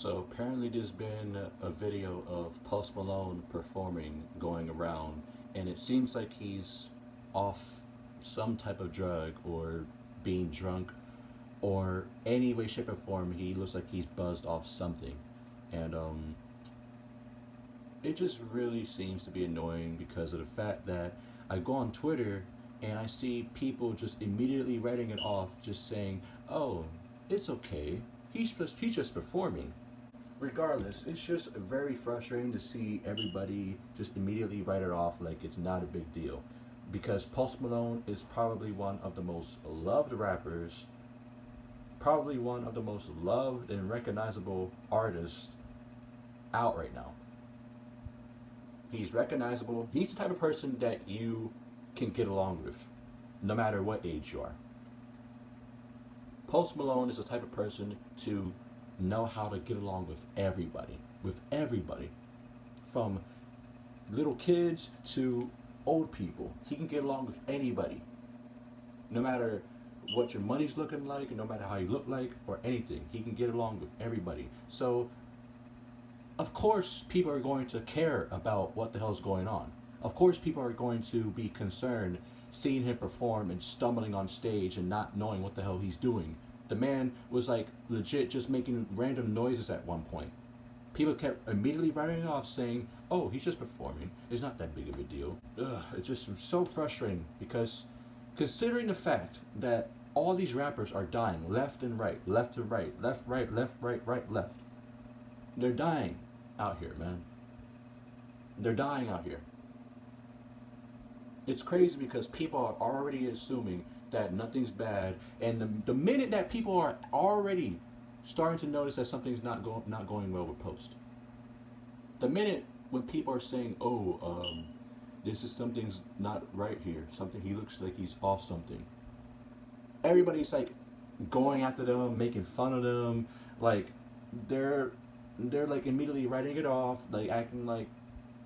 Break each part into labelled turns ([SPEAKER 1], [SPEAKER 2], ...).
[SPEAKER 1] So apparently there's been a video of Post Malone performing going around, and it seems like he's off some type of drug or being drunk or any way, shape, or form. He looks like he's buzzed off something, and it just really seems to be annoying because of the fact that I go on Twitter and I see people just immediately writing it off, just saying, "Oh, it's okay. He's just performing." Regardless, it's just very frustrating to see everybody just immediately write it off like it's not a big deal. Because Post Malone is probably one of the most loved rappers, probably one of the most loved and recognizable artists out right now. He's recognizable. He's the type of person that you can get along with, no matter what age you are. Post Malone is the type of person to know how to get along with everybody, from little kids to old people. He can get along with anybody, no matter what your money's looking like, no matter how you look like, or anything. He can get along with everybody. So, of course, people are going to care about what the hell's going on. Of course, people are going to be concerned seeing him perform and stumbling on stage and not knowing what the hell he's doing. The man was like legit just making random noises at one point. People kept immediately writing it off saying, "Oh, he's just performing. It's not that big of a deal." Ugh, it's just so frustrating because considering the fact that all these rappers are dying left and right, left to right, left, right, left. They're dying out here, man. They're dying out here. It's crazy because people are already assuming that nothing's bad, and the minute that people are already starting to notice that something's not going well with Post, the minute when people are saying, "Oh, this is something's not right here. Something he looks like he's off something," everybody's like going after them, making fun of them, like they're they're like immediately writing it off, like acting like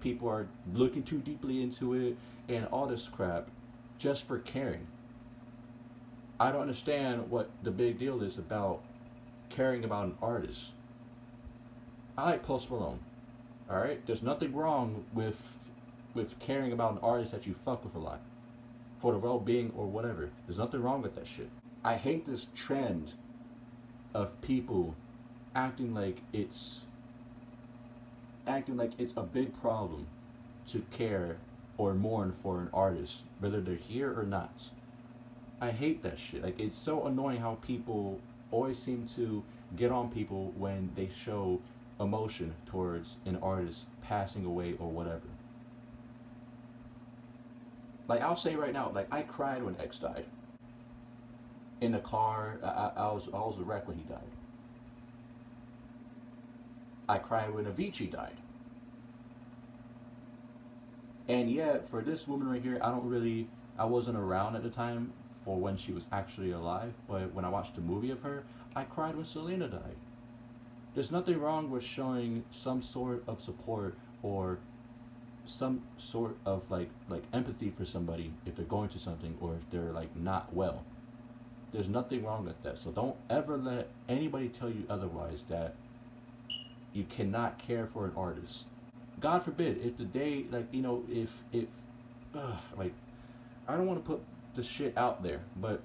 [SPEAKER 1] people are looking too deeply into it and all this crap just for caring. I don't understand what the big deal is about caring about an artist. I like Post Malone. All right, there's nothing wrong with caring about an artist that you fuck with a lot for the well-being or whatever. There's nothing wrong with that shit. I hate this trend of people acting like it's a big problem to care or mourn for an artist, whether they're here or not. I hate that shit. Like, it's so annoying how people always seem to get on people when they show emotion towards an artist passing away or whatever. Like, I'll say right now, like, I cried when X died. In the car, I was a wreck when he died. I cried when Avicii died. And yet, for this woman right here, I wasn't around at the time for when she was actually alive, but when I watched the movie of her, I cried when Selena died. There's nothing wrong with showing some sort of support or some sort of like empathy for somebody if they're going through something or if they're like not well. There's nothing wrong with that. So don't ever let anybody tell you otherwise, that you cannot care for an artist. God forbid, if the day, like, if like, I don't want to put the shit out there, but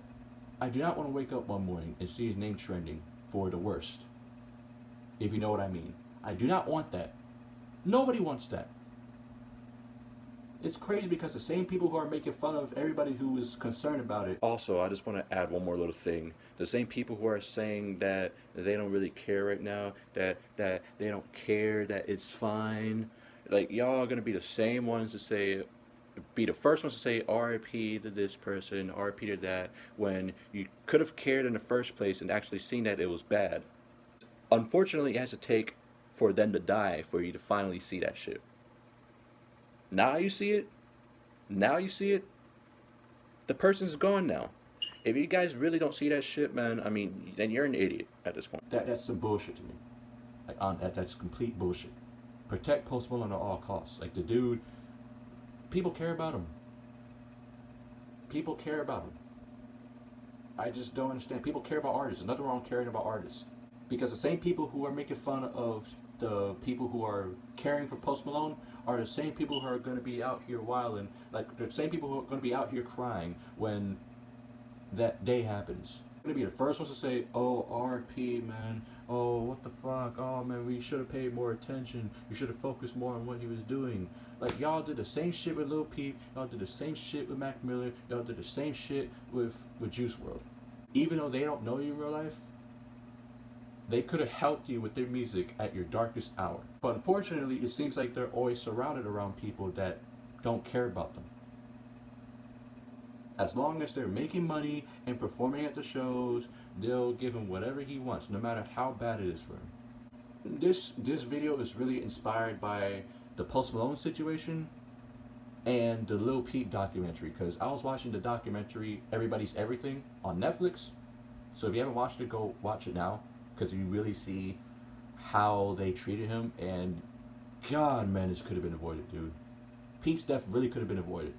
[SPEAKER 1] I do not want to wake up one morning and see his name trending for the worst. If you know what I mean. I do not want that. Nobody wants that. It's crazy because the same people who are making fun of everybody who is concerned about it. Also, I just want to add one more little thing. The same people who are saying that they don't really care right now, that they don't care, that it's fine. Like, y'all are gonna be the same ones to say, be the first ones to say RIP to this person, RIP to that, when you could have cared in the first place and actually seen that it was bad. Unfortunately, it has to take for them to die for you to finally see that shit. Now you see it. Now you see it. The person's gone now. If you guys really don't see that shit, man, I mean, then you're an idiot at this point. That's some bullshit to me. Like, that's complete bullshit. Protect Post Malone at all costs. Like, the dude, people care about him. People care about him. I just don't understand. People care about artists. There's nothing wrong with caring about artists. Because the same people who are making fun of the people who are caring for Post Malone are the same people who are going to be out here wilding, like the same people who are going to be out here crying when that day happens. They're going to be the first ones to say, "Oh, R.P. man. Oh, what the fuck? Oh man, we should have paid more attention. You should have focused more on what he was doing." Like y'all did the same shit with Lil Peep. Y'all did the same shit with Mac Miller. Y'all did the same shit with Juice WRLD. Even though they don't know you in real life, they could have helped you with their music at your darkest hour. But unfortunately, it seems like they're always surrounded around people that don't care about them. As long as they're making money and performing at the shows, they'll give him whatever he wants, no matter how bad it is for him. This video is really inspired by the Post Malone situation and the Lil Peep documentary, because I was watching the documentary Everybody's Everything on Netflix. So if you haven't watched it, go watch it now, because you really see how they treated him. And God, man, this could have been avoided, dude. Peep's death really could have been avoided.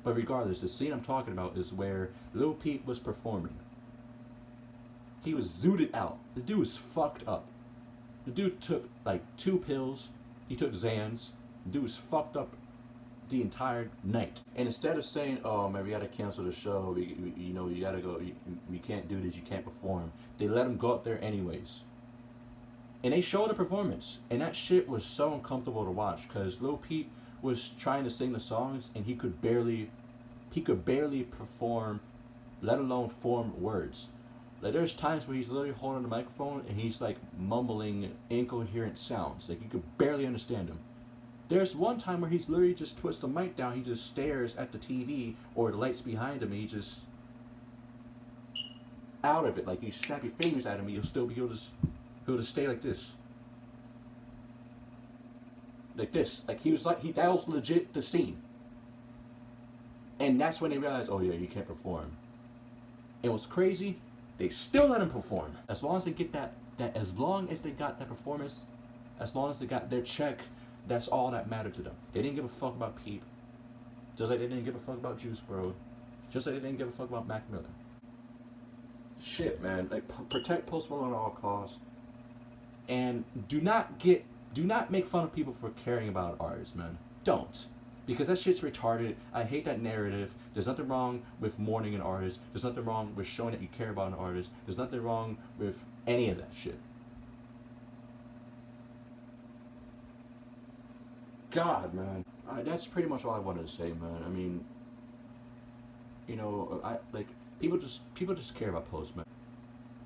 [SPEAKER 1] But regardless, the scene I'm talking about is where Lil Peep was performing. He was zooted out. The dude was fucked up. The dude took like 2 pills. He took Xans. The dude was fucked up the entire night. And instead of saying, "Oh man, we gotta cancel the show. You know, you gotta go. We can't do this. You can't perform," they let him go up there anyways. And they showed a performance, and that shit was so uncomfortable to watch, because Lil Peep was trying to sing the songs and he could barely perform, let alone form words. Like there's times where he's literally holding the microphone and he's like mumbling incoherent sounds. Like you could barely understand him. There's one time where he's literally just puts the mic down, he just stares at the TV or the lights behind him, and he just out of it. Like you snap your fingers at him, he'll just stay like this. Like this. Like he was like that was legit the scene. And that's when they realized, oh yeah, you can't perform. And what's crazy, they still let him perform. As long as they get that as long as they got that performance, as long as they got their check, that's all that mattered to them. They didn't give a fuck about Peep. Just like they didn't give a fuck about Juice WRLD. Just like they didn't give a fuck about Mac Miller. Shit, man. Like protect Post Malone at all costs. And do not make fun of people for caring about artists, man. Don't. Because that shit's retarded. I hate that narrative. There's nothing wrong with mourning an artist. There's nothing wrong with showing that you care about an artist. There's nothing wrong with any of that shit. God, man. That's pretty much all I wanted to say, man. I mean, you know, people just care about Post, man.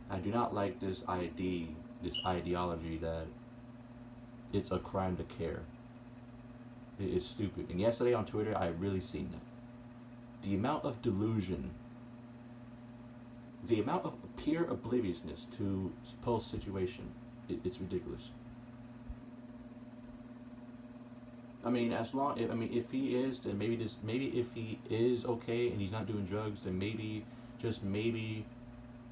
[SPEAKER 1] I do not like this ideology that it's a crime to care. It's stupid. And yesterday on Twitter, I really seen that. The amount of delusion, the amount of pure obliviousness to Post's situation, it's ridiculous. I mean, if he is, then maybe if he is okay and he's not doing drugs, then maybe, just maybe,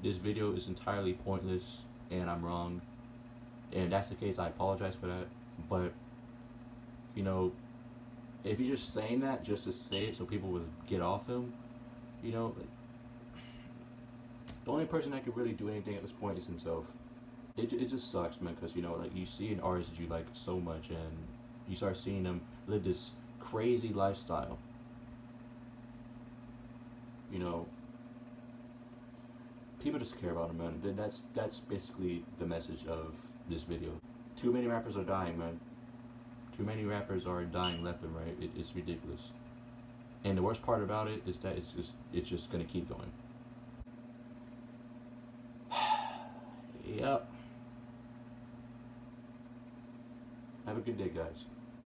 [SPEAKER 1] this video is entirely pointless and I'm wrong. And if that's the case, I apologize for that. But, you know, if you're just saying that just to say it so people would get off him, you know, the only person that could really do anything at this point is himself. It just sucks, man, because, you know, like, you see an artist that you like so much and you start seeing them live this crazy lifestyle. You know, people just care about him, man. That's basically the message of this video. Too many rappers are dying, man. Too many rappers are dying left and right. It's ridiculous. And the worst part about it is that it's just gonna keep going. Yep. Have a good day, guys.